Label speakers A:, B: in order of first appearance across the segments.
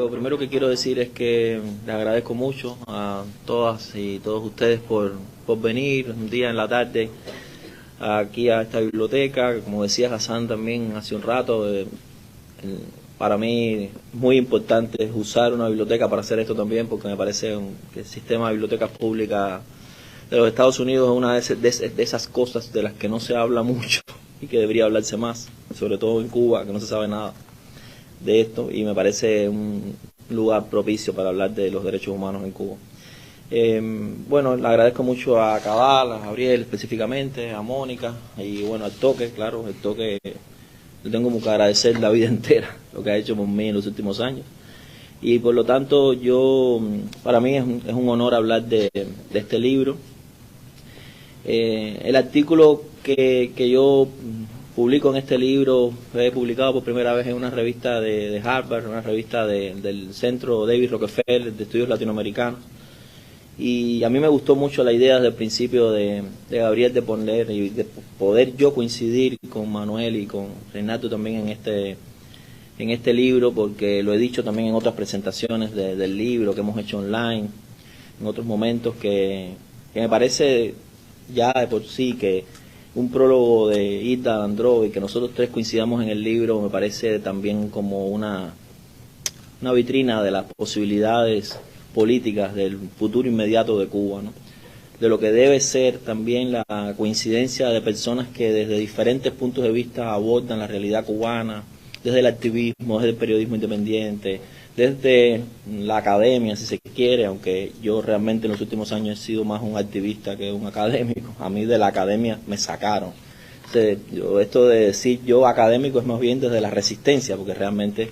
A: Lo primero que quiero decir es que les agradezco mucho a todas y todos ustedes por venir un día en la tarde aquí a esta biblioteca. Como decía Hassan también hace un rato, para mí es muy importante usar una biblioteca para hacer esto también, porque me parece que el sistema de bibliotecas públicas de los Estados Unidos es una de esas cosas de las que no se habla mucho y que debería hablarse más, sobre todo en Cuba, que no se sabe nada de esto, y me parece un lugar propicio para hablar de los derechos humanos en Cuba. Bueno, le agradezco mucho a Cabal, a Gabriel específicamente, a Mónica, y bueno, al Toque, claro, el Toque le tengo que agradecer la vida entera lo que ha hecho por mí en los últimos años, y por lo tanto para mí es un honor hablar de este libro. El artículo que yo publico en este libro fue publicado por primera vez en una revista de Harvard, una revista del Centro David Rockefeller de Estudios Latinoamericanos, y a mí me gustó mucho la idea desde el principio de Gabriel de poner y de poder yo coincidir con Manuel y con Renato también en este libro, porque lo he dicho también en otras presentaciones del libro que hemos hecho online, en otros momentos, que me parece ya de por sí que un prólogo de Ida Andró y que nosotros tres coincidamos en el libro me parece también como una vitrina de las posibilidades políticas del futuro inmediato de Cuba, ¿no? De lo que debe ser también la coincidencia de personas que desde diferentes puntos de vista abordan la realidad cubana, desde el activismo, desde el periodismo independiente, desde la academia, si se quiere, aunque yo realmente en los últimos años he sido más un activista que un académico. A mí de la academia me sacaron. Esto de decir yo académico es más bien desde la resistencia, porque realmente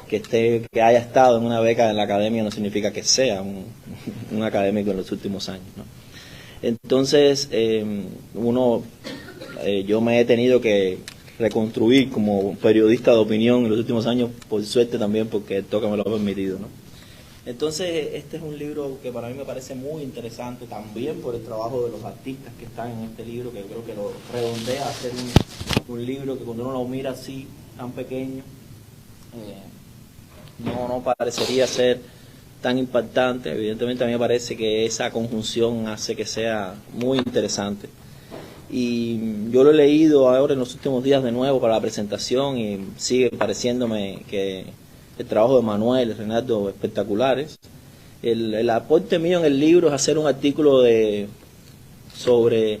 A: que haya estado en una beca en la academia no significa que sea un académico en los últimos años, ¿no? Entonces, yo me he tenido que reconstruir como periodista de opinión en los últimos años, por suerte también, porque el Toque me lo ha permitido, ¿no? Entonces, este es un libro que para mí me parece muy interesante también por el trabajo de los artistas que están en este libro, que creo que lo redondea a ser un libro que cuando uno lo mira así, tan pequeño, no parecería ser tan impactante. Evidentemente a mí me parece que esa conjunción hace que sea muy interesante. Y yo lo he leído ahora en los últimos días de nuevo para la presentación y sigue pareciéndome que el trabajo de Manuel, Renato, espectaculares. El aporte mío en el libro es hacer un artículo sobre,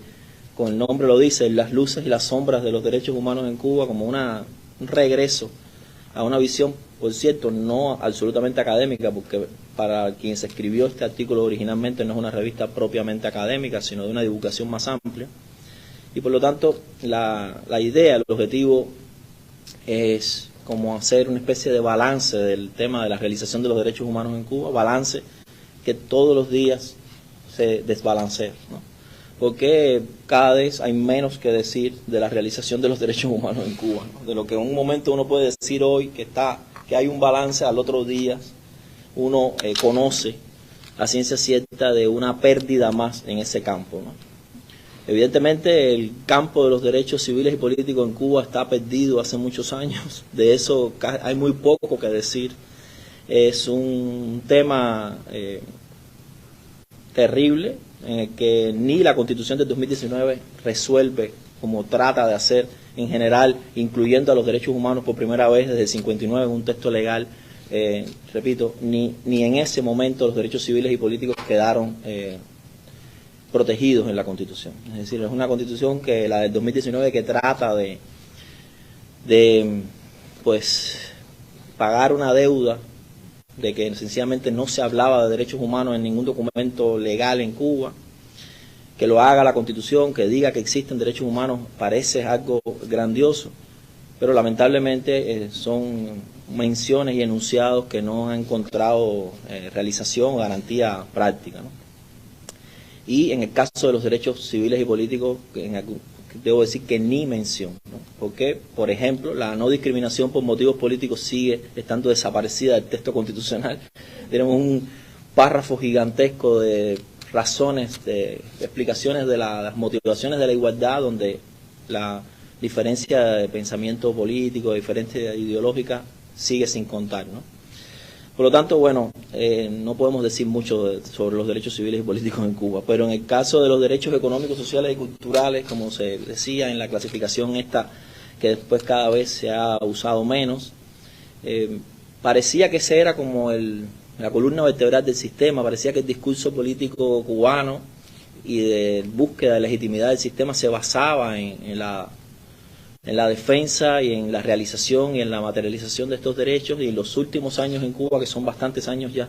A: con el nombre lo dice, las luces y las sombras de los derechos humanos en Cuba, como un regreso a una visión, por cierto, no absolutamente académica, porque para quien se escribió este artículo originalmente no es una revista propiamente académica, sino de una divulgación más amplia. Y por lo tanto, la idea, el objetivo es como hacer una especie de balance del tema de la realización de los derechos humanos en Cuba, balance que todos los días se desbalancea, ¿no? Porque cada vez hay menos que decir de la realización de los derechos humanos en Cuba, ¿no? De lo que en un momento uno puede decir hoy que hay un balance, al otro día uno conoce la ciencia cierta de una pérdida más en ese campo, ¿no? Evidentemente el campo de los derechos civiles y políticos en Cuba está perdido hace muchos años, de eso hay muy poco que decir. Es un tema terrible en el que ni la Constitución del 2019 resuelve como trata de hacer en general, incluyendo a los derechos humanos por primera vez desde el 59 en un texto legal. Repito, ni en ese momento los derechos civiles y políticos quedaron protegidos en la Constitución. Es decir, es una Constitución que la del 2019 que trata de pues pagar una deuda de que sencillamente no se hablaba de derechos humanos en ningún documento legal en Cuba, que lo haga la Constitución, que diga que existen derechos humanos, parece algo grandioso, pero lamentablemente son menciones y enunciados que no han encontrado realización o garantía práctica, ¿no? Y en el caso de los derechos civiles y políticos, debo decir que ni mención, ¿no? Porque, por ejemplo, la no discriminación por motivos políticos sigue estando desaparecida del texto constitucional. Tenemos un párrafo gigantesco de razones, de explicaciones de las motivaciones de la igualdad, donde la diferencia de pensamiento político, de diferencia ideológica, sigue sin contar, ¿no? Por lo tanto, bueno, no podemos decir mucho sobre los derechos civiles y políticos en Cuba, pero en el caso de los derechos económicos, sociales y culturales, como se decía en la clasificación esta, que después cada vez se ha usado menos, parecía que ese era como la columna vertebral del sistema, parecía que el discurso político cubano y de búsqueda de legitimidad del sistema se basaba en la defensa y en la realización y en la materialización de estos derechos, y en los últimos años en Cuba, que son bastantes años ya,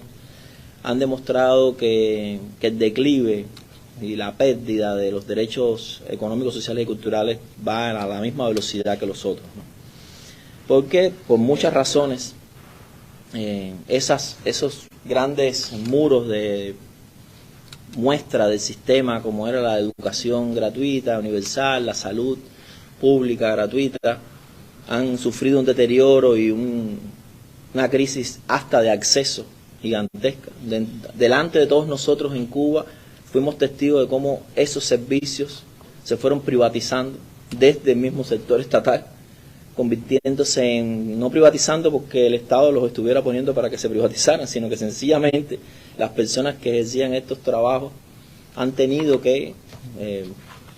A: han demostrado que el declive y la pérdida de los derechos económicos, sociales y culturales va a la misma velocidad que los otros, ¿no? Porque por muchas razones esos grandes muros de muestra del sistema, como era la educación gratuita, universal, la salud pública, gratuita, han sufrido un deterioro y una crisis hasta de acceso gigantesca. Delante de todos nosotros en Cuba fuimos testigos de cómo esos servicios se fueron privatizando desde el mismo sector estatal, convirtiéndose en, no privatizando porque el Estado los estuviera poniendo para que se privatizaran, sino que sencillamente las personas que ejercían estos trabajos han tenido que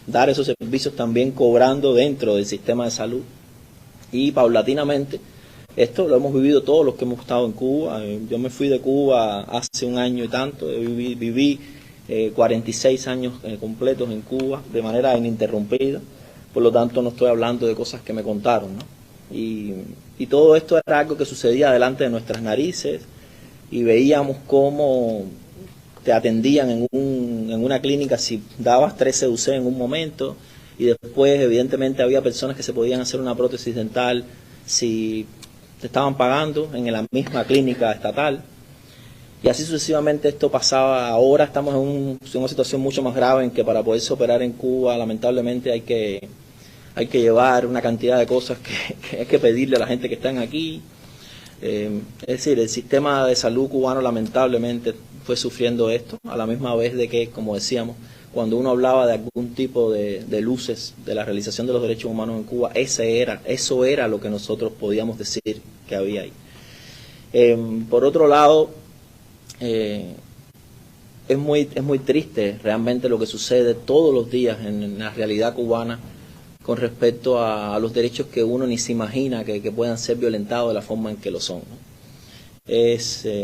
A: dar esos servicios también cobrando dentro del sistema de salud. Y paulatinamente, esto lo hemos vivido todos los que hemos estado en Cuba. Yo me fui de Cuba hace un año y tanto, viví 46 años completos en Cuba de manera ininterrumpida, por lo tanto no estoy hablando de cosas que me contaron, ¿no? Y todo esto era algo que sucedía delante de nuestras narices, y veíamos cómo te atendían en una clínica si dabas 13 UC en un momento, y después evidentemente había personas que se podían hacer una prótesis dental si te estaban pagando en la misma clínica estatal, y así sucesivamente esto pasaba. Ahora estamos en una situación mucho más grave, en que para poderse operar en Cuba lamentablemente hay que llevar una cantidad de cosas que hay que pedirle a la gente que están aquí. Es decir, el sistema de salud cubano lamentablemente fue sufriendo esto, a la misma vez de que, como decíamos, cuando uno hablaba de algún tipo de luces de la realización de los derechos humanos en Cuba, eso era lo que nosotros podíamos decir que había ahí. Por otro lado, es muy triste realmente lo que sucede todos los días en la realidad cubana con respecto a los derechos que uno ni se imagina que puedan ser violentados de la forma en que lo son, ¿no?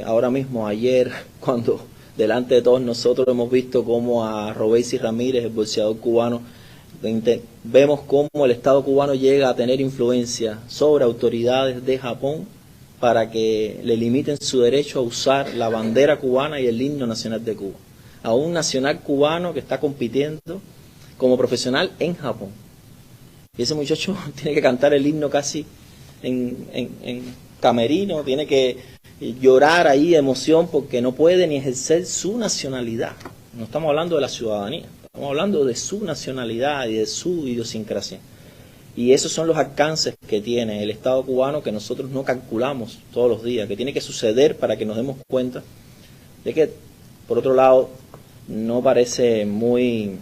A: Ahora mismo, ayer, cuando delante de todos nosotros hemos visto cómo a Robeysi Ramírez, el boxeador cubano, vemos cómo el Estado cubano llega a tener influencia sobre autoridades de Japón para que le limiten su derecho a usar la bandera cubana y el himno nacional de Cuba, a un nacional cubano que está compitiendo como profesional en Japón. Y ese muchacho tiene que cantar el himno casi en camerino, tiene que llorar ahí de emoción porque no puede ni ejercer su nacionalidad. No estamos hablando de la ciudadanía, estamos hablando de su nacionalidad y de su idiosincrasia. Y esos son los alcances que tiene el Estado cubano, que nosotros no calculamos todos los días, que tiene que suceder para que nos demos cuenta de que, por otro lado, no parece muy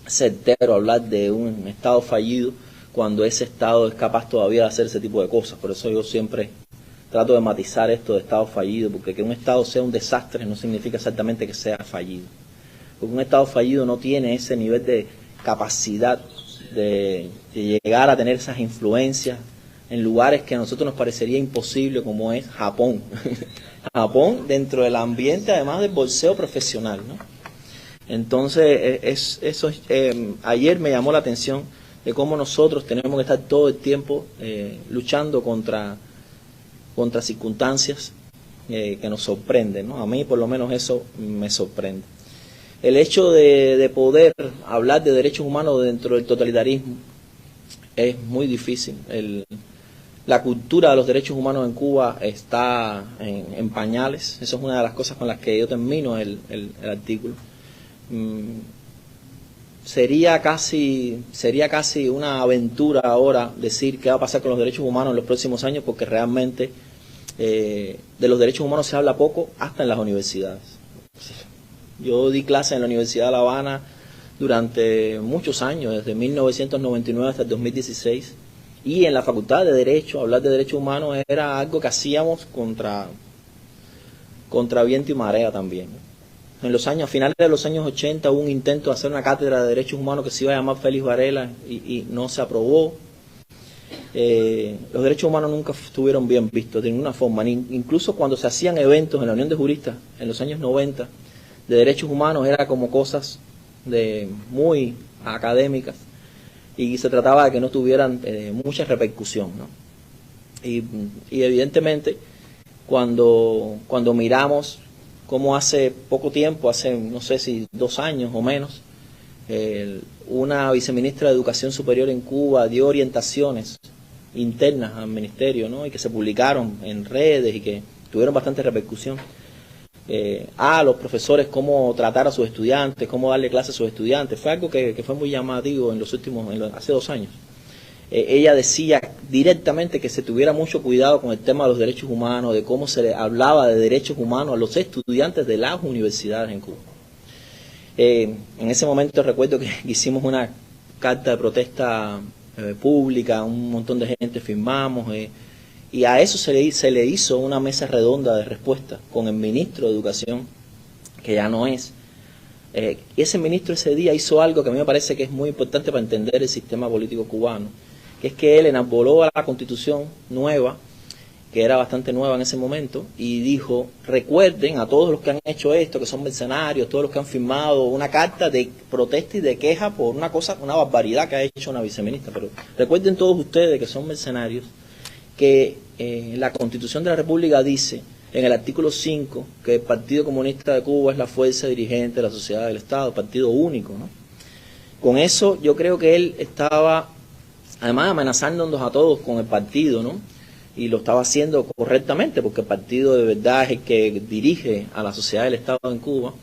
A: certero hablar de un Estado fallido cuando ese Estado es capaz todavía de hacer ese tipo de cosas. Por eso yo siempre trato de matizar esto de Estado fallido, porque que un Estado sea un desastre no significa exactamente que sea fallido. Porque un Estado fallido no tiene ese nivel de capacidad de llegar a tener esas influencias en lugares que a nosotros nos parecería imposible, como es Japón. Japón dentro del ambiente, además del boxeo profesional, ¿no? Entonces, ayer me llamó la atención de cómo nosotros tenemos que estar todo el tiempo luchando contra circunstancias que nos sorprenden, ¿no? A mí por lo menos eso me sorprende. El hecho de poder hablar de derechos humanos dentro del totalitarismo es muy difícil. La cultura de los derechos humanos en Cuba está en pañales. Eso es una de las cosas con las que yo termino el artículo. Sería casi una aventura ahora decir qué va a pasar con los derechos humanos en los próximos años, porque realmente de los derechos humanos se habla poco, hasta en las universidades. Yo di clases en la Universidad de La Habana durante muchos años, desde 1999 hasta el 2016, y en la Facultad de Derecho, hablar de derechos humanos era algo que hacíamos contra contra viento y marea también. En los años, a finales de los años 80 hubo un intento de hacer una cátedra de derechos humanos que se iba a llamar Félix Varela y no se aprobó. Los derechos humanos nunca estuvieron bien vistos de ninguna forma, incluso cuando se hacían eventos en la Unión de Juristas en los años 90 de derechos humanos era como cosas muy académicas y se trataba de que no tuvieran mucha repercusión, ¿no? Y evidentemente cuando miramos cómo hace poco tiempo, hace no sé si 2 años o menos, una viceministra de Educación Superior en Cuba dio orientaciones internas al ministerio, ¿no? Y que se publicaron en redes y que tuvieron bastante repercusión, a los profesores cómo tratar a sus estudiantes, cómo darle clases a sus estudiantes. Fue algo que fue muy llamativo hace 2 años. Ella decía directamente que se tuviera mucho cuidado con el tema de los derechos humanos, de cómo se le hablaba de derechos humanos a los estudiantes de las universidades en Cuba. En ese momento recuerdo que hicimos una carta de protesta pública, un montón de gente firmamos, y a eso se le hizo una mesa redonda de respuesta con el ministro de Educación, que ya no es. Y ese ministro ese día hizo algo que a mí me parece que es muy importante para entender el sistema político cubano, que es que él enarboló a la Constitución nueva, que era bastante nueva en ese momento, y dijo: recuerden a todos los que han hecho esto, que son mercenarios, todos los que han firmado una carta de protesta y de queja por una barbaridad que ha hecho una viceministra, pero recuerden todos ustedes que son mercenarios, que la Constitución de la República dice, en el artículo 5, que el Partido Comunista de Cuba es la fuerza dirigente de la sociedad del Estado, partido único, ¿no? Con eso yo creo que él estaba, además, amenazándonos a todos con el partido, ¿no? Y lo estaba haciendo correctamente, porque el partido de verdad es el que dirige a la sociedad del Estado en Cuba,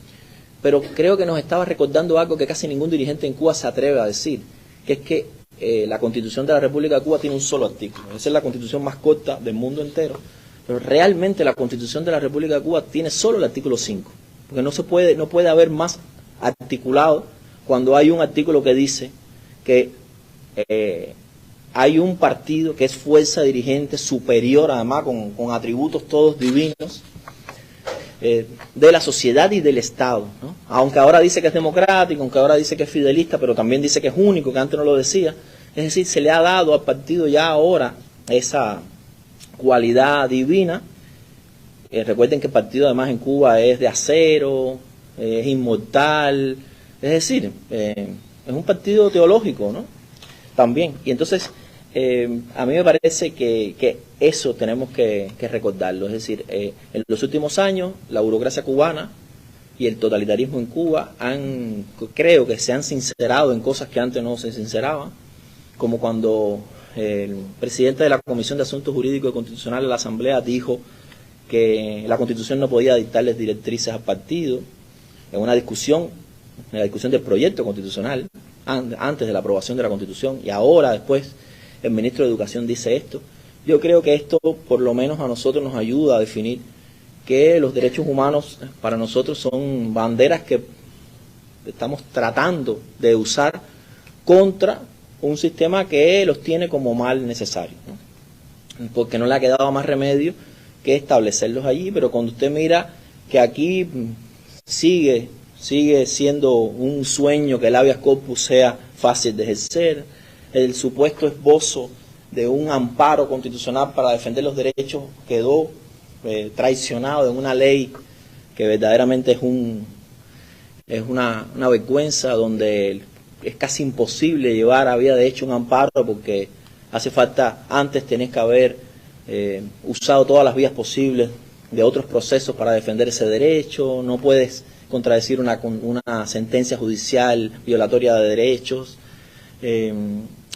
A: pero creo que nos estaba recordando algo que casi ningún dirigente en Cuba se atreve a decir, que es que la Constitución de la República de Cuba tiene un solo artículo. Esa es la Constitución más corta del mundo entero, pero realmente la Constitución de la República de Cuba tiene solo el artículo 5, porque no puede haber más articulado cuando hay un artículo que dice que hay un partido que es fuerza dirigente superior, además con atributos todos divinos, de la sociedad y del Estado, ¿no? Aunque ahora dice que es democrático, aunque ahora dice que es fidelista, pero también dice que es único, que antes no lo decía. Es decir, se le ha dado al partido ya ahora esa cualidad divina. Recuerden que el partido además en Cuba es de acero, es inmortal, es decir, es un partido teológico, ¿no? También. Y entonces, a mí me parece que eso tenemos que recordarlo. Es decir, en los últimos años, la burocracia cubana y el totalitarismo en Cuba creo que se han sincerado en cosas que antes no se sinceraban, como cuando el presidente de la Comisión de Asuntos Jurídicos y Constitucionales de la Asamblea dijo que la Constitución no podía dictarles directrices al partido, en la discusión del proyecto constitucional, antes de la aprobación de la Constitución, y ahora después el ministro de Educación dice esto. Yo creo que esto por lo menos a nosotros nos ayuda a definir que los derechos humanos para nosotros son banderas que estamos tratando de usar contra un sistema que los tiene como mal necesario, ¿no? Porque no le ha quedado más remedio que establecerlos allí, pero cuando usted mira que aquí sigue siendo un sueño que el habeas corpus sea fácil de ejercer, el supuesto esbozo de un amparo constitucional para defender los derechos quedó traicionado en una ley que verdaderamente es una vergüenza, donde es casi imposible llevar a vía de hecho un amparo, porque hace falta, antes tenés que haber usado todas las vías posibles de otros procesos para defender ese derecho, no puedes contradecir una sentencia judicial violatoria de derechos,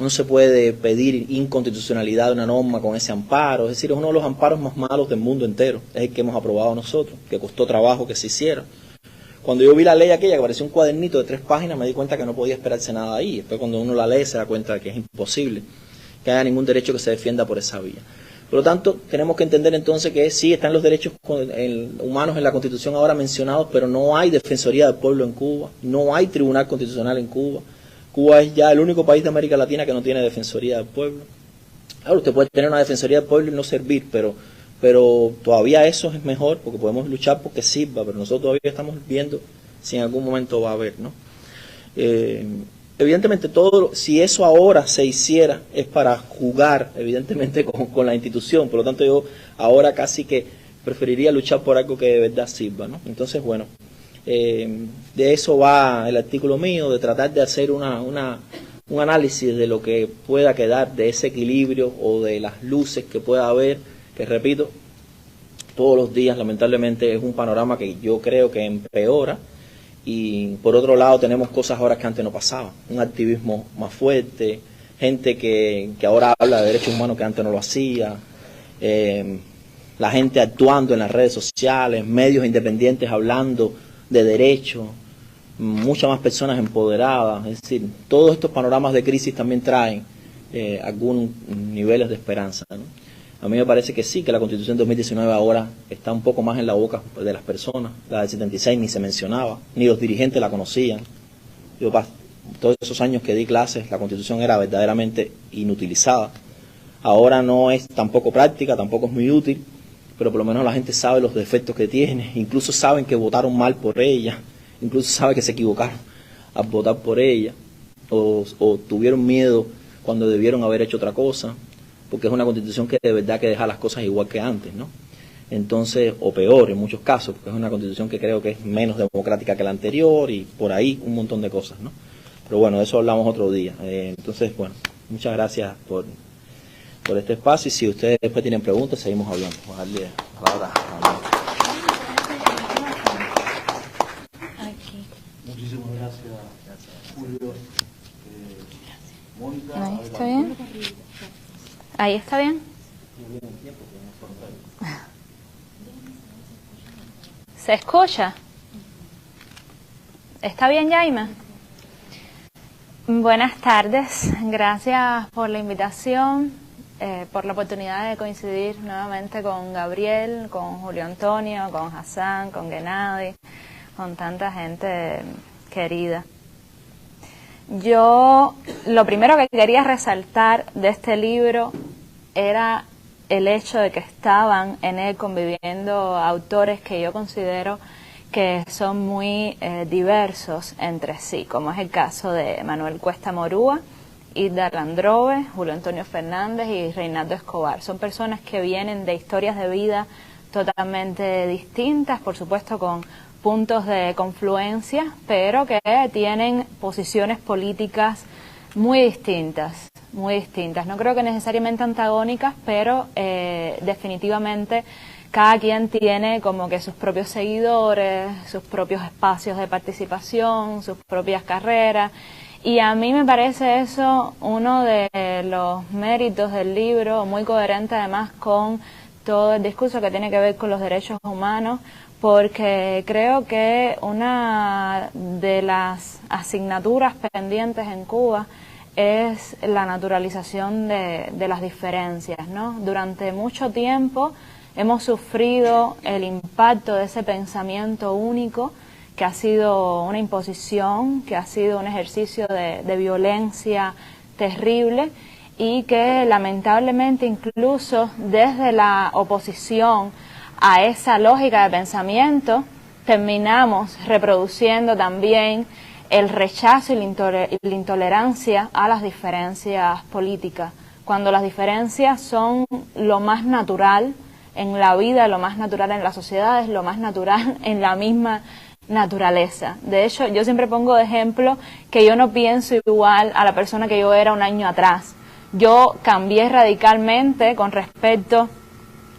A: no se puede pedir inconstitucionalidad de una norma con ese amparo. Es decir, es uno de los amparos más malos del mundo entero, es el que hemos aprobado nosotros, que costó trabajo que se hiciera. Cuando yo vi la ley aquella, que parecía un cuadernito de 3 páginas, me di cuenta que no podía esperarse nada ahí. Después cuando uno la lee se da cuenta de que es imposible que haya ningún derecho que se defienda por esa vía. Por lo tanto, tenemos que entender entonces que sí están los derechos humanos en la Constitución ahora mencionados, pero no hay Defensoría del Pueblo en Cuba, no hay Tribunal Constitucional en Cuba. Cuba es ya el único país de América Latina que no tiene Defensoría del Pueblo. Claro, usted puede tener una Defensoría del Pueblo y no servir, pero pero todavía eso es mejor porque podemos luchar porque sirva, pero nosotros todavía estamos viendo si en algún momento va a haber, ¿no? Evidentemente si eso ahora se hiciera es para jugar evidentemente con la institución, por lo tanto yo ahora casi que preferiría luchar por algo que de verdad sirva, ¿no? Entonces, bueno, de eso va el artículo mío, de tratar de hacer un análisis de lo que pueda quedar de ese equilibrio o de las luces que pueda haber, que repito, todos los días lamentablemente es un panorama que yo creo que empeora, y por otro lado tenemos cosas ahora que antes no pasaban, un activismo más fuerte, gente que ahora habla de derechos humanos que antes no lo hacía, la gente actuando en las redes sociales, medios independientes hablando de derechos, muchas más personas empoderadas, es decir, todos estos panoramas de crisis también traen algunos niveles de esperanza, ¿no? A mí me parece que sí, que la Constitución de 2019 ahora está un poco más en la boca de las personas. La del 76 ni se mencionaba, ni los dirigentes la conocían. Yo, todos esos años que di clases, la Constitución era verdaderamente inutilizada. Ahora no es tampoco práctica, tampoco es muy útil, pero por lo menos la gente sabe los defectos que tiene, incluso saben que votaron mal por ella, incluso saben que se equivocaron al votar por ella, o tuvieron miedo cuando debieron haber hecho otra cosa, porque es una constitución que de verdad que deja las cosas igual que antes, ¿no? Entonces, o peor en muchos casos, porque es una constitución que creo que es menos democrática que la anterior y por ahí un montón de cosas, ¿no? Pero bueno, de eso hablamos otro día. Entonces, bueno, muchas gracias por este espacio, y si ustedes después tienen preguntas, seguimos hablando. Vamos a darle la palabra a
B: Muchísimas gracias, Julio. Mónica,
C: ahí está bien. Ahí está bien. ¿Se escucha? ¿Está bien, Jaime? Buenas tardes. Gracias por la invitación, por la oportunidad de coincidir nuevamente con Gabriel, con Julio Antonio, con Hassan, con Gennady, con tanta gente querida. Yo lo primero que quería resaltar de este libro era el hecho de que estaban en él conviviendo autores que yo considero que son muy diversos entre sí, como es el caso de Manuel Cuesta Morúa, Hilda Landrove, Julio Antonio Fernández y Reinaldo Escobar. Son personas que vienen de historias de vida totalmente distintas, por supuesto con puntos de confluencia, pero que tienen posiciones políticas muy distintas, muy distintas. No creo que necesariamente antagónicas, pero definitivamente cada quien tiene como que sus propios seguidores, sus propios espacios de participación, sus propias carreras, y a mí me parece eso uno de los méritos del libro, muy coherente además con todo el discurso que tiene que ver con los derechos humanos, porque creo que una de las asignaturas pendientes en Cuba es la naturalización de las diferencias, ¿no? Durante mucho tiempo hemos sufrido el impacto de ese pensamiento único, que ha sido una imposición, que ha sido un ejercicio de violencia terrible, y que lamentablemente incluso desde la oposición a esa lógica de pensamiento terminamos reproduciendo también el rechazo y la intolerancia a las diferencias políticas, cuando las diferencias son lo más natural en la vida, lo más natural en las sociedades, lo más natural en la misma naturaleza. De hecho, yo siempre pongo de ejemplo que yo no pienso igual a la persona que yo era un año atrás. Yo cambié radicalmente con respecto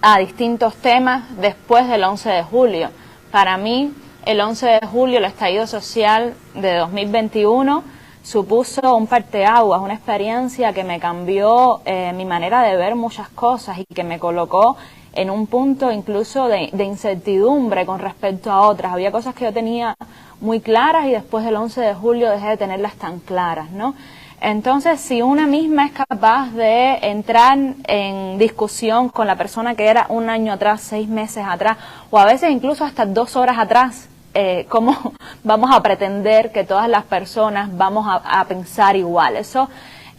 C: a distintos temas después del 11 de julio. Para mí, el 11 de julio, el estallido social de 2021, supuso un parteaguas, una experiencia que me cambió mi manera de ver muchas cosas y que me colocó en un punto incluso de incertidumbre con respecto a otras. Había cosas que yo tenía muy claras y después del 11 de julio dejé de tenerlas tan claras, ¿no? Entonces, si una misma es capaz de entrar en discusión con la persona que era un año atrás, 6 meses atrás, o a veces incluso hasta 2 horas atrás, ¿cómo vamos a pretender que todas las personas vamos a pensar igual? Eso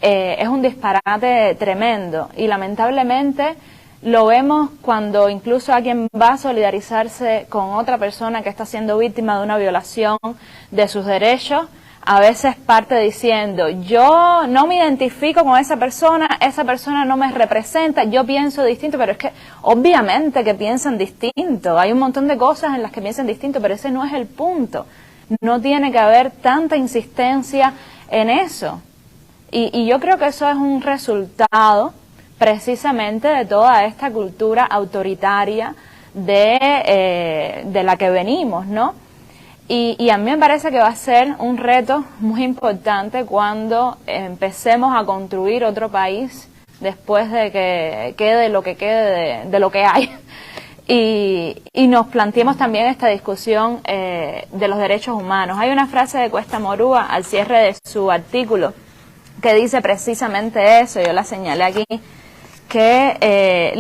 C: es un disparate tremendo, y lamentablemente lo vemos cuando incluso alguien va a solidarizarse con otra persona que está siendo víctima de una violación de sus derechos. A veces parte diciendo, yo no me identifico con esa persona no me representa, yo pienso distinto, pero es que obviamente que piensan distinto, hay un montón de cosas en las que piensan distinto, pero ese no es el punto, no tiene que haber tanta insistencia en eso. Y yo creo que eso es un resultado precisamente de toda esta cultura autoritaria de la que venimos, ¿no? Y a mí me parece que va a ser un reto muy importante cuando empecemos a construir otro país después de que quede lo que quede de lo que hay. Y nos planteemos también esta discusión de los derechos humanos. Hay una frase de Cuesta Morúa al cierre de su artículo que dice precisamente eso, yo la señalé aquí, que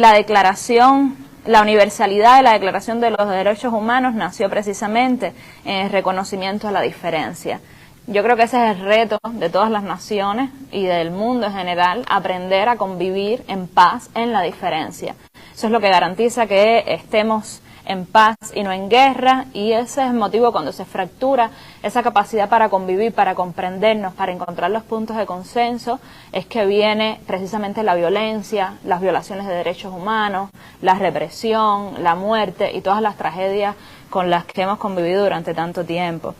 C: la universalidad de la Declaración de los Derechos Humanos nació precisamente en el reconocimiento a la diferencia. Yo creo que ese es el reto de todas las naciones y del mundo en general, aprender a convivir en paz en la diferencia. Eso es lo que garantiza que estemos en paz y no en guerra, y ese es el motivo cuando se fractura esa capacidad para convivir, para comprendernos, para encontrar los puntos de consenso, es que viene precisamente la violencia, las violaciones de derechos humanos, la represión, la muerte y todas las tragedias con las que hemos convivido durante tanto tiempo.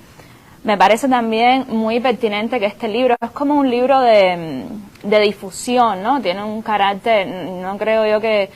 C: Me parece también muy pertinente que este libro es como un libro de difusión, ¿no? Tiene un carácter, no creo yo que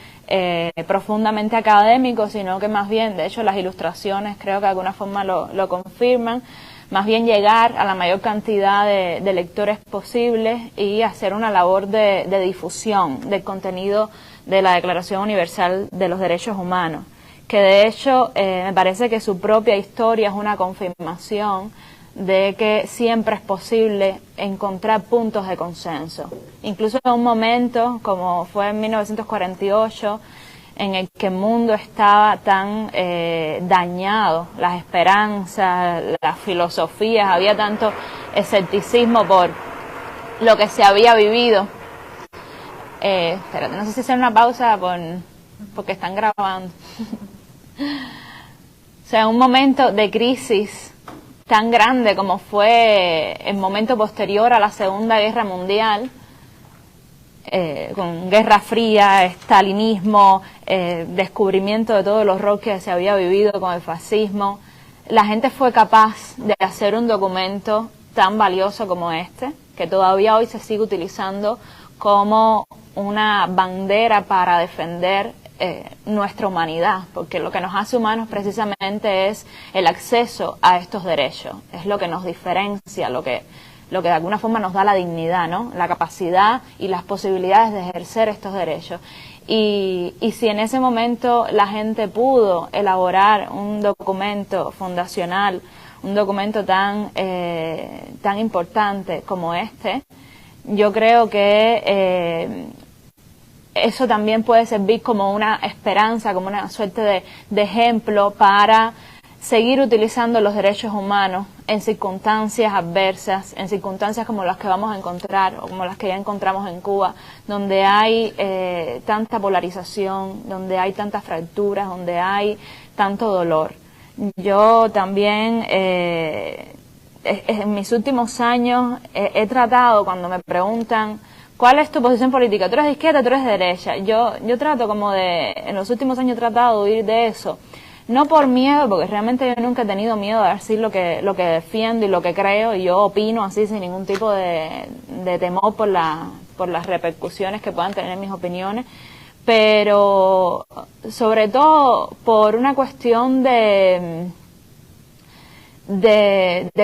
C: profundamente académico, sino que más bien, de hecho las ilustraciones creo que de alguna forma lo confirman, más bien llegar a la mayor cantidad de lectores posibles y hacer una labor de difusión del contenido de la Declaración Universal de los Derechos Humanos, que de hecho me parece que su propia historia es una confirmación de que siempre es posible encontrar puntos de consenso. Incluso en un momento, como fue en 1948, en el que el mundo estaba tan dañado, las esperanzas, las filosofías, había tanto escepticismo por lo que se había vivido. Espérate, no sé si hacer una pausa porque están grabando. O sea, un momento de crisis tan grande como fue el momento posterior a la Segunda Guerra Mundial, con Guerra Fría, estalinismo, descubrimiento de todo el horror que se había vivido con el fascismo, la gente fue capaz de hacer un documento tan valioso como este, que todavía hoy se sigue utilizando como una bandera para defender nuestra humanidad, porque lo que nos hace humanos precisamente es el acceso a estos derechos, es lo que nos diferencia, lo que de alguna forma nos da la dignidad, ¿no? La capacidad y las posibilidades de ejercer estos derechos. Y si en ese momento la gente pudo elaborar un documento fundacional, un documento tan importante como este, yo creo que eso también puede servir como una esperanza, como una suerte de ejemplo para seguir utilizando los derechos humanos en circunstancias adversas, en circunstancias como las que vamos a encontrar o como las que ya encontramos en Cuba, donde hay tanta polarización, donde hay tantas fracturas, donde hay tanto dolor. Yo también en mis últimos años he tratado, cuando me preguntan ¿cuál es tu posición política? ¿Tú eres de izquierda, tú eres de derecha? Yo trato en los últimos años he tratado de huir de eso. No por miedo, porque realmente yo nunca he tenido miedo de decir lo que defiendo y lo que creo, y yo opino así sin ningún tipo de temor por las repercusiones que puedan tener mis opiniones, pero sobre todo por una cuestión de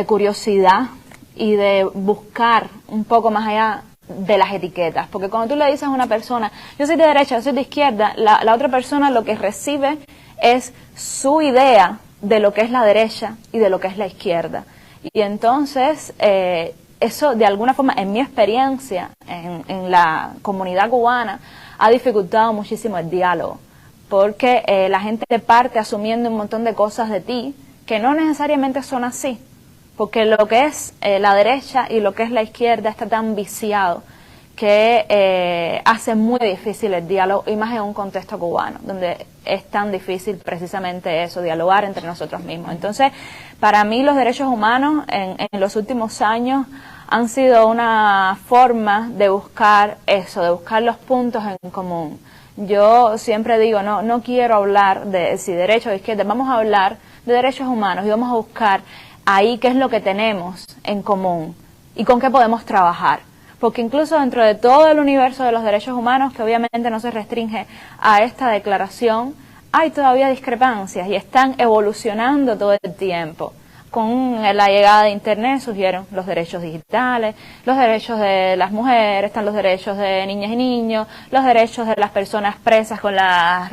C: curiosidad y de buscar un poco más allá de las etiquetas, porque cuando tú le dices a una persona, yo soy de derecha, yo soy de izquierda, la otra persona lo que recibe es su idea de lo que es la derecha y de lo que es la izquierda. Y entonces, eso de alguna forma, en mi experiencia, en la comunidad cubana, ha dificultado muchísimo el diálogo, porque la gente parte asumiendo un montón de cosas de ti que no necesariamente son así. Porque lo que es la derecha y lo que es la izquierda está tan viciado que hace muy difícil el diálogo, y más en un contexto cubano, donde es tan difícil precisamente eso, dialogar entre nosotros mismos. Entonces, para mí los derechos humanos en los últimos años han sido una forma de buscar eso, de buscar los puntos en común. Yo siempre digo, no quiero hablar de si derecho o izquierda, vamos a hablar de derechos humanos y vamos a buscar ahí qué es lo que tenemos en común y con qué podemos trabajar. Porque incluso dentro de todo el universo de los derechos humanos, que obviamente no se restringe a esta declaración, hay todavía discrepancias y están evolucionando todo el tiempo. Con la llegada de Internet surgieron los derechos digitales, los derechos de las mujeres, están los derechos de niñas y niños, los derechos de las personas presas con las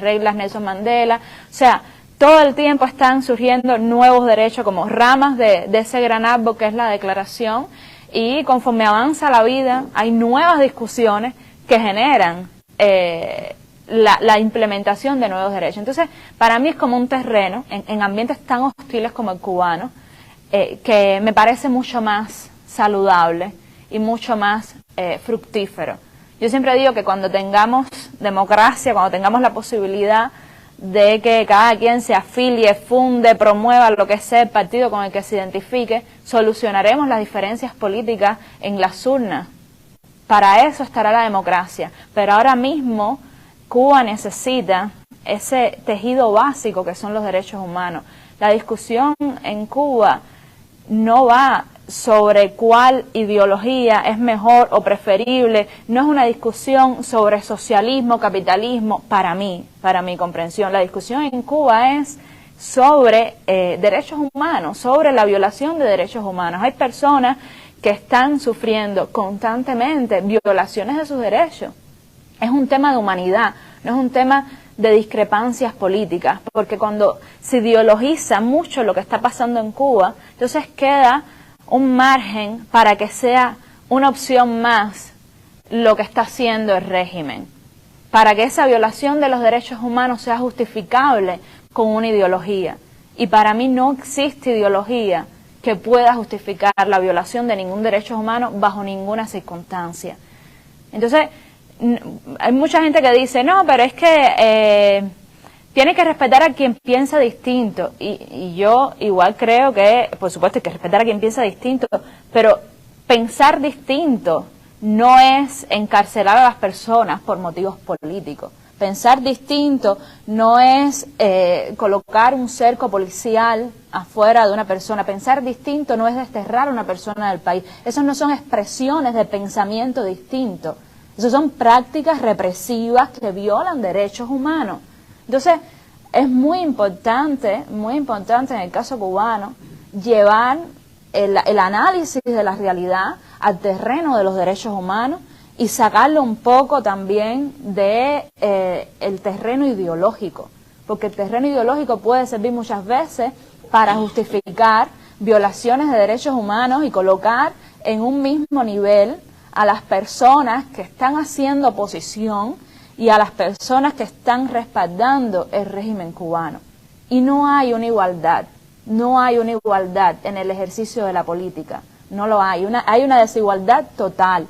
C: reglas Nelson Mandela. O sea, todo el tiempo están surgiendo nuevos derechos como ramas de ese gran árbol que es la declaración, y conforme avanza la vida hay nuevas discusiones que generan la implementación de nuevos derechos. Entonces, para mí es como un terreno, en ambientes tan hostiles como el cubano, que me parece mucho más saludable y mucho más fructífero. Yo siempre digo que cuando tengamos democracia, cuando tengamos la posibilidad de que cada quien se afilie, funde, promueva lo que sea el partido con el que se identifique, solucionaremos las diferencias políticas en las urnas. Para eso estará la democracia. Pero ahora mismo Cuba necesita ese tejido básico que son los derechos humanos. La discusión en Cuba no va sobre cuál ideología es mejor o preferible, no es una discusión sobre socialismo, capitalismo, para mi comprensión. La discusión en Cuba es sobre derechos humanos, sobre la violación de derechos humanos. Hay personas que están sufriendo constantemente violaciones de sus derechos. Es un tema de humanidad, no es un tema de discrepancias políticas, porque cuando se ideologiza mucho lo que está pasando en Cuba, entonces queda un margen para que sea una opción más lo que está haciendo el régimen, para que esa violación de los derechos humanos sea justificable con una ideología. Y para mí no existe ideología que pueda justificar la violación de ningún derecho humano bajo ninguna circunstancia. Entonces, hay mucha gente que dice, no, pero es que tiene que respetar a quien piensa distinto, y yo igual creo que, por supuesto, hay que respetar a quien piensa distinto, pero pensar distinto no es encarcelar a las personas por motivos políticos. Pensar distinto no es colocar un cerco policial afuera de una persona. Pensar distinto no es desterrar a una persona del país. Esas no son expresiones de pensamiento distinto. Esas son prácticas represivas que violan derechos humanos. Entonces, es muy importante en el caso cubano, llevar el análisis de la realidad al terreno de los derechos humanos y sacarlo un poco también de el terreno ideológico, porque el terreno ideológico puede servir muchas veces para justificar violaciones de derechos humanos y colocar en un mismo nivel a las personas que están haciendo oposición y a las personas que están respaldando el régimen cubano. Y no hay una igualdad en el ejercicio de la política, no lo hay, hay una desigualdad total,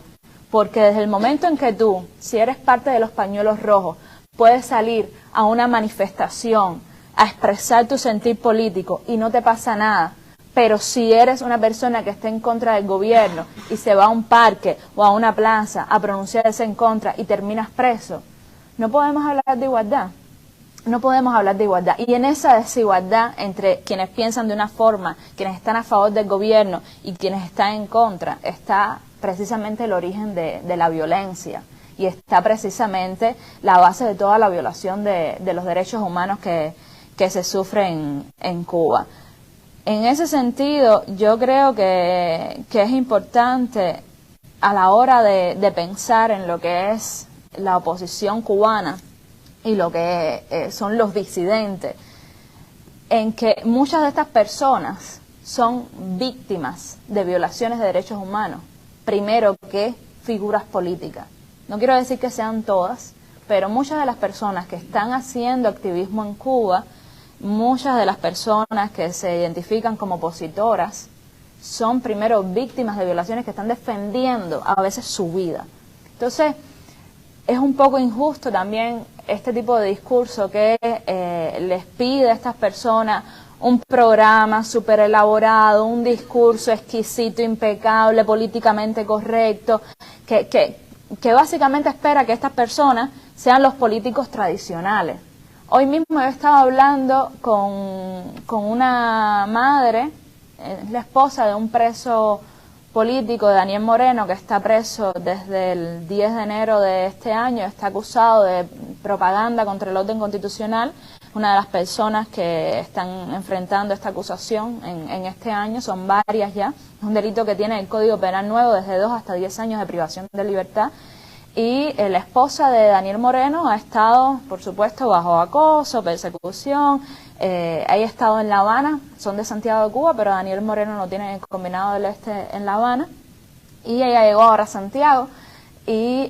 C: porque desde el momento en que tú, si eres parte de los pañuelos rojos, puedes salir a una manifestación, a expresar tu sentir político y no te pasa nada, pero si eres una persona que está en contra del gobierno y se va a un parque o a una plaza a pronunciarse en contra y terminas preso, no podemos hablar de igualdad. No podemos hablar de igualdad. Y en esa desigualdad entre quienes piensan de una forma, quienes están a favor del gobierno y quienes están en contra, está precisamente el origen de la violencia. Y está precisamente la base de toda la violación de los derechos humanos que se sufren en Cuba. En ese sentido, yo creo que es importante a la hora de pensar en lo que es la oposición cubana y lo que son los disidentes, en que muchas de estas personas son víctimas de violaciones de derechos humanos, primero que figuras políticas. No quiero decir que sean todas, pero muchas de las personas que están haciendo activismo en Cuba, muchas de las personas que se identifican como opositoras, son primero víctimas de violaciones que están defendiendo a veces su vida. Entonces, es un poco injusto también este tipo de discurso que les pide a estas personas un programa súper elaborado, un discurso exquisito, impecable, políticamente correcto, que básicamente espera que estas personas sean los políticos tradicionales. Hoy mismo he estado hablando con una madre, la esposa de un preso político, de Daniel Moreno, que está preso desde el 10 de enero de este año, está acusado de propaganda contra el orden constitucional, una de las personas que están enfrentando esta acusación en este año, son varias ya, es un delito que tiene el Código Penal nuevo desde 2 hasta 10 años de privación de libertad, y la esposa de Daniel Moreno ha estado, por supuesto, bajo acoso, persecución, ha estado en La Habana, son de Santiago de Cuba, pero Daniel Moreno no tiene combinado del este en La Habana, y ella llegó ahora a Santiago, y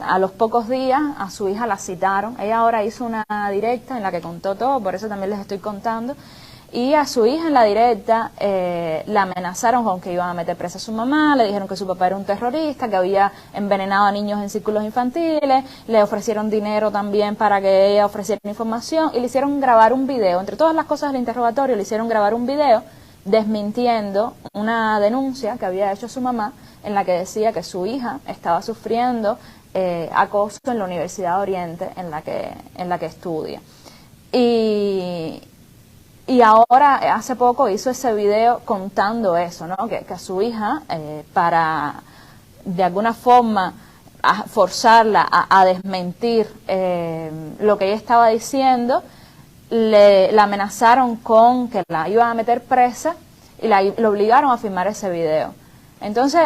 C: a los pocos días a su hija la citaron. Ella ahora hizo una directa en la que contó todo, por eso también les estoy contando, y a su hija en la directa la amenazaron con que iban a meter presa a su mamá, le dijeron que su papá era un terrorista, que había envenenado a niños en círculos infantiles, le ofrecieron dinero también para que ella ofreciera información, y le hicieron grabar un video. Entre todas las cosas del interrogatorio le hicieron grabar un video desmintiendo una denuncia que había hecho su mamá, en la que decía que su hija estaba sufriendo acoso en la Universidad de Oriente en la que estudia. Y ahora, hace poco, hizo ese video contando eso, ¿no? Que a su hija, para de alguna forma forzarla a desmentir lo que ella estaba diciendo, la amenazaron con que la iban a meter presa y la obligaron a filmar ese video. Entonces,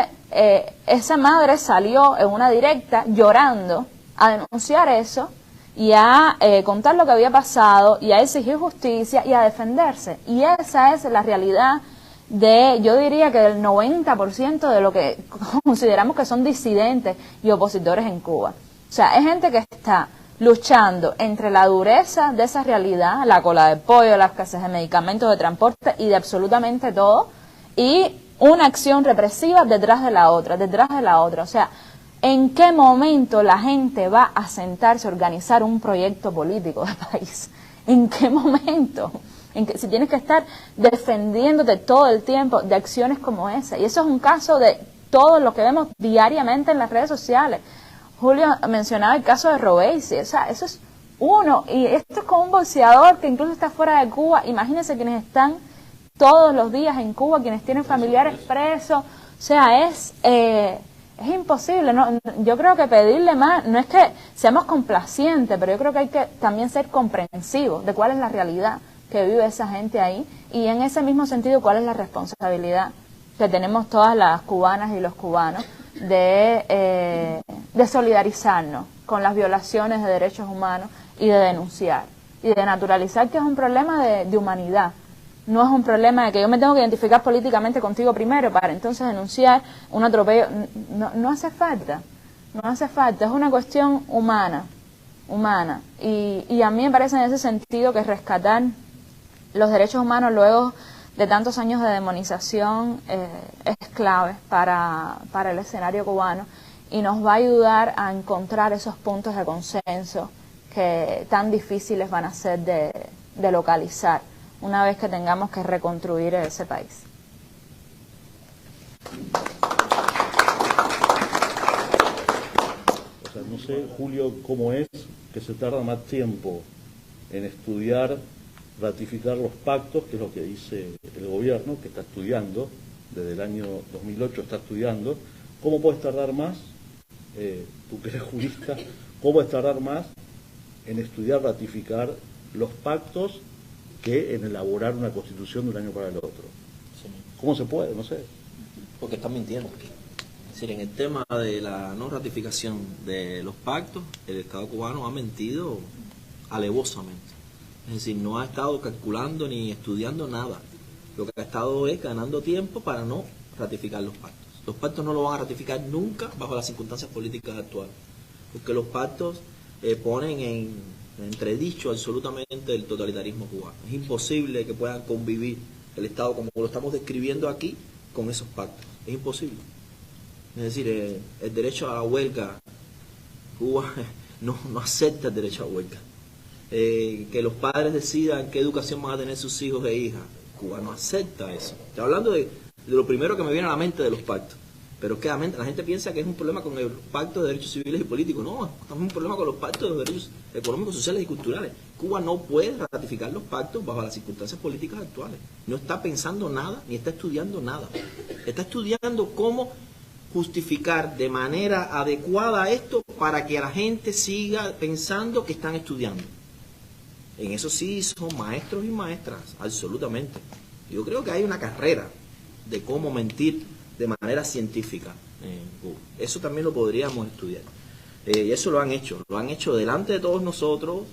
C: esa madre salió en una directa llorando a denunciar eso y a contar lo que había pasado y a exigir justicia y a defenderse. Y esa es la realidad yo diría que del 90% de lo que consideramos que son disidentes y opositores en Cuba. O sea, es gente que está luchando entre la dureza de esa realidad, la cola de pollo, la escasez de medicamentos, de transporte y de absolutamente todo, y una acción represiva detrás de la otra, O sea, ¿en qué momento la gente va a sentarse a organizar un proyecto político de país? ¿En qué momento? Si tienes que estar defendiéndote todo el tiempo de acciones como esa. Y eso es un caso de todo lo que vemos diariamente en las redes sociales. Julio mencionaba el caso de Robesi, o sea, eso es uno. Y esto es con un boxeador que incluso está fuera de Cuba. Imagínense quienes están todos los días en Cuba, quienes tienen familiares presos. O sea, es imposible, ¿no? Yo creo que pedirle más, no es que seamos complacientes, pero yo creo que hay que también ser comprensivos de cuál es la realidad que vive esa gente ahí, y en ese mismo sentido cuál es la responsabilidad que tenemos todas las cubanas y los cubanos de solidarizarnos con las violaciones de derechos humanos y de denunciar y de naturalizar que es un problema de humanidad. No es un problema de que yo me tengo que identificar políticamente contigo primero para entonces denunciar un atropello. No hace falta, es una cuestión humana. Y a mí me parece en ese sentido que rescatar los derechos humanos luego de tantos años de demonización es clave para el escenario cubano y nos va a ayudar a encontrar esos puntos de consenso que tan difíciles van a ser de localizar una vez que tengamos que reconstruir ese país.
B: O sea, no sé, Julio, cómo es que se tarda más tiempo en estudiar, ratificar los pactos, que es lo que dice el gobierno, que está estudiando, desde el año 2008 está estudiando. ¿Cómo puedes tardar más, tú que eres jurista, cómo puedes tardar más en estudiar, ratificar los pactos que en elaborar una constitución de un año para el otro?
A: Sí.
B: ¿Cómo se puede? No sé.
A: Porque están mintiendo. Es decir, en el tema de la no ratificación de los pactos, el Estado cubano ha mentido alevosamente. Es decir, no ha estado calculando ni estudiando nada. Lo que ha estado es ganando tiempo para no ratificar los pactos. Los pactos no lo van a ratificar nunca bajo las circunstancias políticas actuales, porque los pactos ponen en entredicho absolutamente el totalitarismo cubano. Es imposible que puedan convivir el Estado como lo estamos describiendo aquí con esos pactos. Es imposible. Es decir, el derecho a la huelga, Cuba no acepta el derecho a la huelga. Que los padres decidan qué educación van a tener sus hijos e hijas, Cuba no acepta eso. Estoy hablando de lo primero que me viene a la mente de los pactos. Pero que la gente piensa que es un problema con el pacto de derechos civiles y políticos. No, es un problema con los pactos de derechos económicos, sociales y culturales. Cuba no puede ratificar los pactos bajo las circunstancias políticas actuales. No está pensando nada, ni está estudiando nada. Está estudiando cómo justificar de manera adecuada esto para que la gente siga pensando que están estudiando. En eso sí son maestros y maestras, absolutamente. Yo creo que hay una carrera de cómo mentir de manera científica en Cuba. Eso también lo podríamos estudiar. Y eso lo han hecho delante de todos nosotros,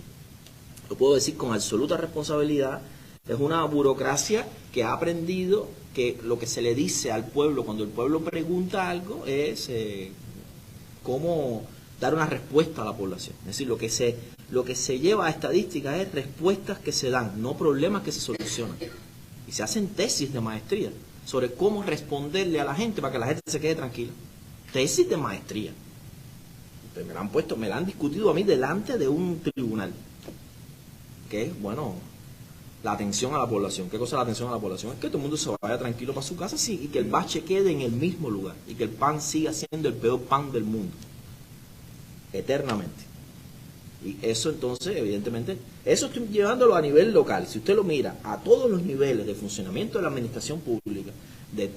A: lo puedo decir con absoluta responsabilidad. Es una burocracia que ha aprendido que lo que se le dice al pueblo cuando el pueblo pregunta algo es cómo dar una respuesta a la población. Es decir, lo que se lleva a estadísticas es respuestas que se dan, no problemas que se solucionan. Y se hacen tesis de maestría sobre cómo responderle a la gente para que la gente se quede tranquila. Tesis de maestría. Entonces me la han discutido a mí delante de un tribunal. Que es, bueno, la atención a la población. ¿Qué cosa es la atención a la población? Es que todo el mundo se vaya tranquilo para su casa, sí, y que el bache quede en el mismo lugar. Y que el pan siga siendo el peor pan del mundo. Eternamente. Y eso entonces, evidentemente, eso estoy llevándolo a nivel local. Si usted lo mira a todos los niveles de funcionamiento de la administración pública,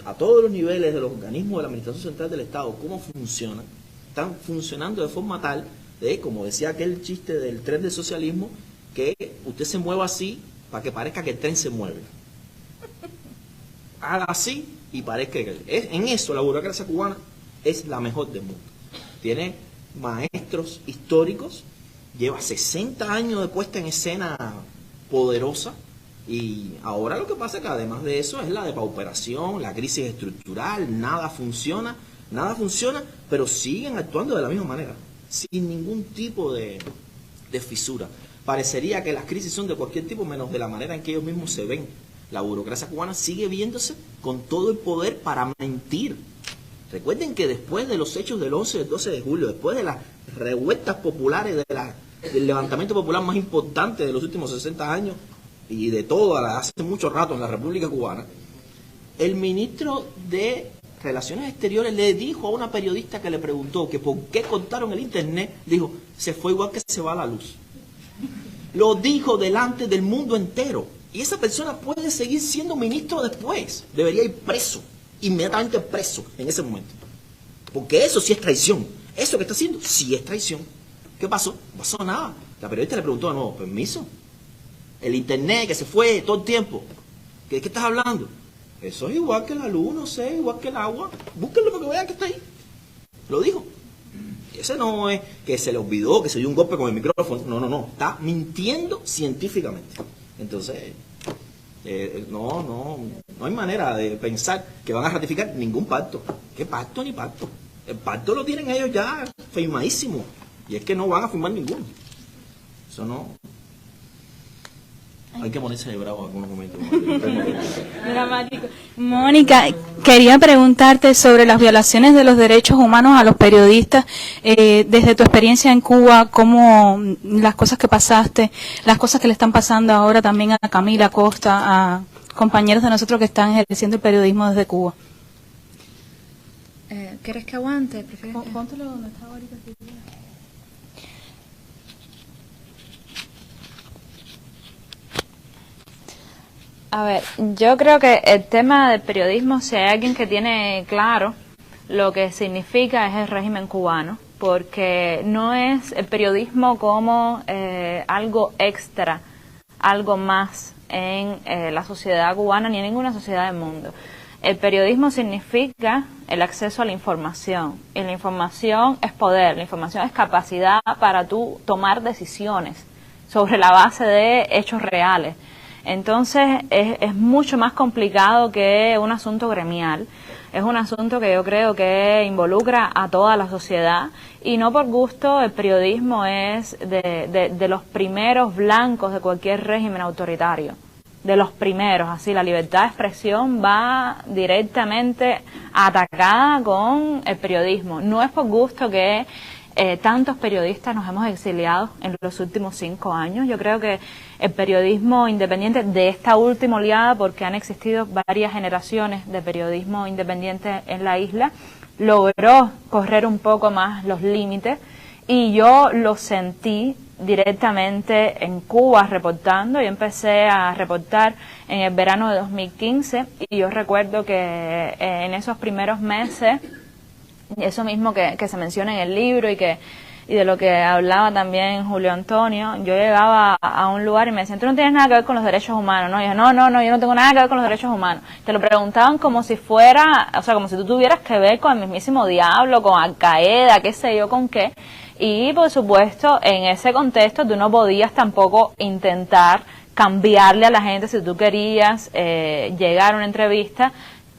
A: a todos los niveles de los organismos de la administración central del Estado, cómo funcionan, están funcionando de forma tal, como decía aquel chiste del tren del socialismo, que usted se mueva así para que parezca que el tren se mueve. Haga así y parezca que... En eso la burocracia cubana es la mejor del mundo. Tiene maestros históricos, lleva 60 años de puesta en escena poderosa, y ahora lo que pasa es que además de eso es la depauperación, la crisis estructural, nada funciona, pero siguen actuando de la misma manera, sin ningún tipo de fisura. Parecería que las crisis son de cualquier tipo menos de la manera en que ellos mismos se ven. La burocracia cubana sigue viéndose con todo el poder para mentir. Recuerden que después de los hechos del 11 y del 12 de julio, después de las revueltas populares, del levantamiento popular más importante de los últimos 60 años, y de todo hace mucho rato en la República Cubana, el ministro de Relaciones Exteriores le dijo a una periodista que le preguntó que por qué cortaron el internet, dijo, se fue igual que se va la luz. Lo dijo delante del mundo entero. Y esa persona puede seguir siendo ministro después. Debería ir preso, inmediatamente preso en ese momento. Porque eso sí es traición. Eso que está haciendo sí es traición. ¿Qué pasó? No pasó nada. La periodista le preguntó de nuevo, ¿permiso? El internet que se fue todo el tiempo. ¿De qué estás hablando? Eso es igual que la luz, no sé, igual que el agua. Búsquenlo para que vean que está ahí. Lo dijo. Ese no es que se le olvidó, que se dio un golpe con el micrófono. No. Está mintiendo científicamente. Entonces, no hay manera de pensar que van a ratificar ningún pacto. ¿Qué pacto ni pacto? El pacto lo tienen ellos ya firmadísimo. Y es que no van a firmar ninguno. Eso no... Hay que ponerse de bravo en algunos momentos.
C: Dramático. Mónica, quería preguntarte sobre las violaciones de los derechos humanos a los periodistas, desde tu experiencia en Cuba, cómo las cosas que pasaste, las cosas que le están pasando ahora también a Camila Costa, a compañeros de nosotros que están ejerciendo el periodismo desde Cuba.
D: ¿Quieres que aguante?
C: Póntelo donde está ahorita. A ver, yo creo que el tema del periodismo, si hay alguien que tiene claro lo que significa, es el régimen cubano, porque no es el periodismo como algo extra, algo más en la sociedad cubana ni en ninguna sociedad del mundo. El periodismo significa el acceso a la información, y la información es poder, la información es capacidad para tú tomar decisiones sobre la base de hechos reales. Entonces es mucho más complicado que un asunto gremial, es un asunto que yo creo que involucra a toda la sociedad, y no por gusto el periodismo es de los primeros blancos de cualquier régimen autoritario. de los primeros, así la libertad de expresión va directamente atacada con el periodismo. No es por gusto que tantos periodistas nos hemos exiliado en los últimos 5 años. Yo creo que el periodismo independiente de esta última oleada, porque han existido varias generaciones de periodismo independiente en la isla, logró correr un poco más los límites, y yo lo sentí directamente en Cuba reportando. Yo empecé a reportar en el verano de 2015 y yo recuerdo que en esos primeros meses, eso mismo que se menciona en el libro y de lo que hablaba también Julio Antonio, yo llegaba a un lugar y me decían, tú no tienes nada que ver con los derechos humanos, ¿no? Y yo, no, yo no tengo nada que ver con los derechos humanos. Te lo preguntaban como si fuera, o sea, como si tú tuvieras que ver con el mismísimo diablo, con Al Qaeda, qué sé yo con qué. Y por supuesto, en ese contexto tú no podías tampoco intentar cambiarle a la gente si tú querías llegar a una entrevista,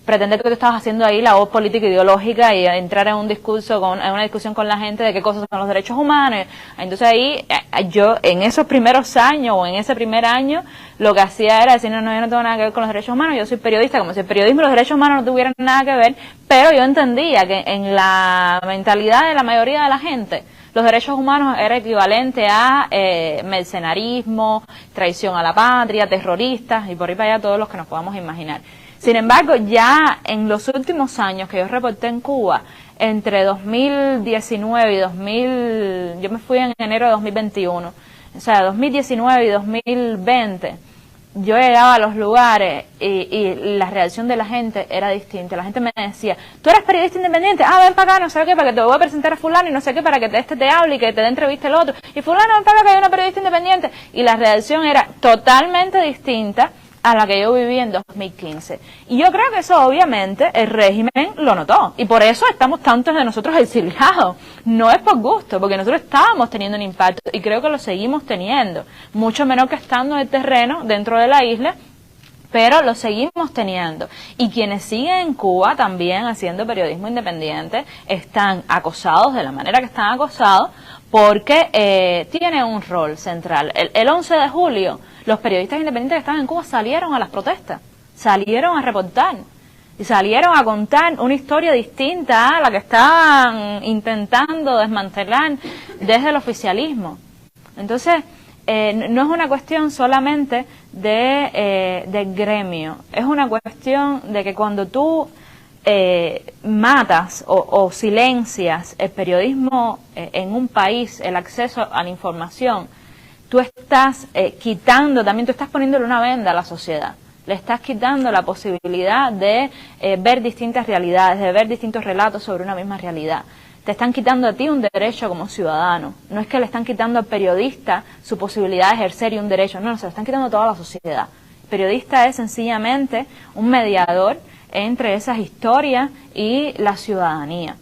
C: pretender que tú estabas haciendo ahí la voz política ideológica y entrar en un discurso, en una discusión con la gente de qué cosas son los derechos humanos. Entonces ahí yo en esos primeros años o en ese primer año lo que hacía era decir, no, yo no tengo nada que ver con los derechos humanos, yo soy periodista, como si el periodismo y los derechos humanos no tuvieran nada que ver, pero yo entendía que en la mentalidad de la mayoría de la gente, los derechos humanos era equivalente a mercenarismo, traición a la patria, terroristas y por ahí para allá todos los que nos podamos imaginar. Sin embargo, ya en los últimos años que yo reporté en Cuba, entre 2019 y yo me fui en enero de 2021, o sea, 2019 y 2020, yo llegaba a los lugares y la reacción de la gente era distinta. La gente me decía, tú eres periodista independiente, ven para acá, no sé qué, para que te voy a presentar a fulano y no sé qué, para que te hable y que te dé entrevista el otro. Y fulano, ven para acá, que hay una periodista independiente. Y la reacción era totalmente distinta a la que yo viví en 2015. Y yo creo que eso obviamente el régimen lo notó. Y por eso estamos tantos de nosotros exiliados. No es por gusto, porque nosotros estábamos teniendo un impacto y creo que lo seguimos teniendo. Mucho menos que estando en el terreno dentro de la isla, pero lo seguimos teniendo. Y quienes siguen en Cuba también haciendo periodismo independiente están acosados de la manera que están acosados porque tienen un rol central. El 11 de julio los periodistas independientes que estaban en Cuba salieron a las protestas, salieron a reportar y salieron a contar una historia distinta a la que estaban intentando desmantelar desde el oficialismo. Entonces, no es una cuestión solamente del gremio, es una cuestión de que cuando tú matas o silencias el periodismo en un país, el acceso a la información, tú estás quitando, también tú estás poniéndole una venda a la sociedad, le estás quitando la posibilidad de ver distintas realidades, de ver distintos relatos sobre una misma realidad. Te están quitando a ti un derecho como ciudadano. No es que le están quitando al periodista su posibilidad de ejercer un derecho, no, se lo están quitando a toda la sociedad. El periodista es sencillamente un mediador entre esas historias y la ciudadanía.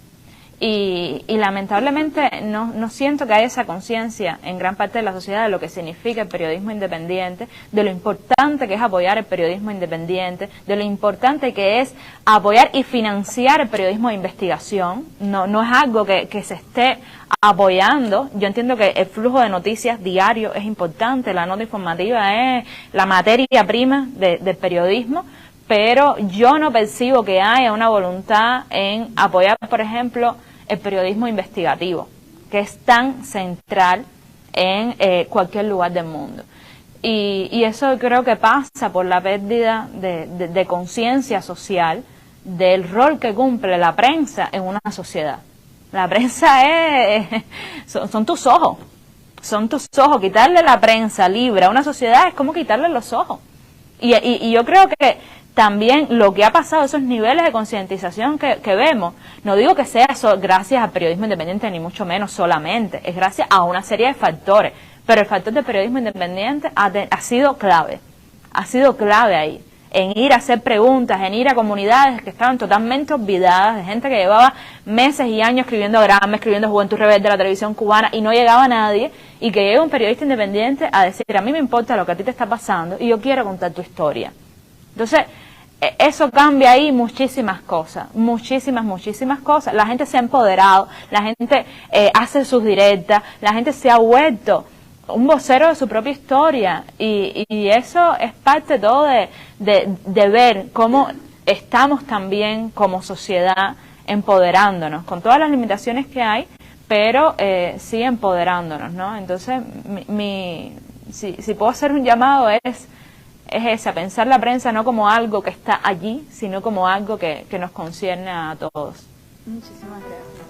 C: Y lamentablemente no siento que haya esa conciencia en gran parte de la sociedad de lo que significa el periodismo independiente, de lo importante que es apoyar el periodismo independiente, de lo importante que es apoyar y financiar el periodismo de investigación. No es algo que se esté apoyando. Yo entiendo que el flujo de noticias diario es importante, la nota informativa es la materia prima del periodismo, pero yo no percibo que haya una voluntad en apoyar, por ejemplo, el periodismo investigativo, que es tan central en cualquier lugar del mundo. Y eso creo que pasa por la pérdida de conciencia social del rol que cumple la prensa en una sociedad. La prensa son tus ojos, quitarle la prensa libre a una sociedad es como quitarle los ojos. Y yo creo que también lo que ha pasado, esos niveles de concientización que vemos, no digo que sea gracias al periodismo independiente, ni mucho menos solamente, es gracias a una serie de factores, pero el factor del periodismo independiente ha sido clave ahí, en ir a hacer preguntas, en ir a comunidades que estaban totalmente olvidadas, de gente que llevaba meses y años escribiendo Grammy, escribiendo Juventud Rebelde de la televisión cubana y no llegaba nadie, y que llegue un periodista independiente a decir, a mí me importa lo que a ti te está pasando y yo quiero contar tu historia. Entonces, eso cambia ahí muchísimas cosas, muchísimas cosas. La gente se ha empoderado, la gente hace sus directas, la gente se ha vuelto un vocero de su propia historia, y eso es parte todo de ver cómo estamos también como sociedad empoderándonos, con todas las limitaciones que hay, pero sí empoderándonos, ¿no? Entonces, si puedo hacer un llamado es ese, a pensar la prensa no como algo que está allí, sino como algo que nos concierne a todos.
D: Muchísimas gracias.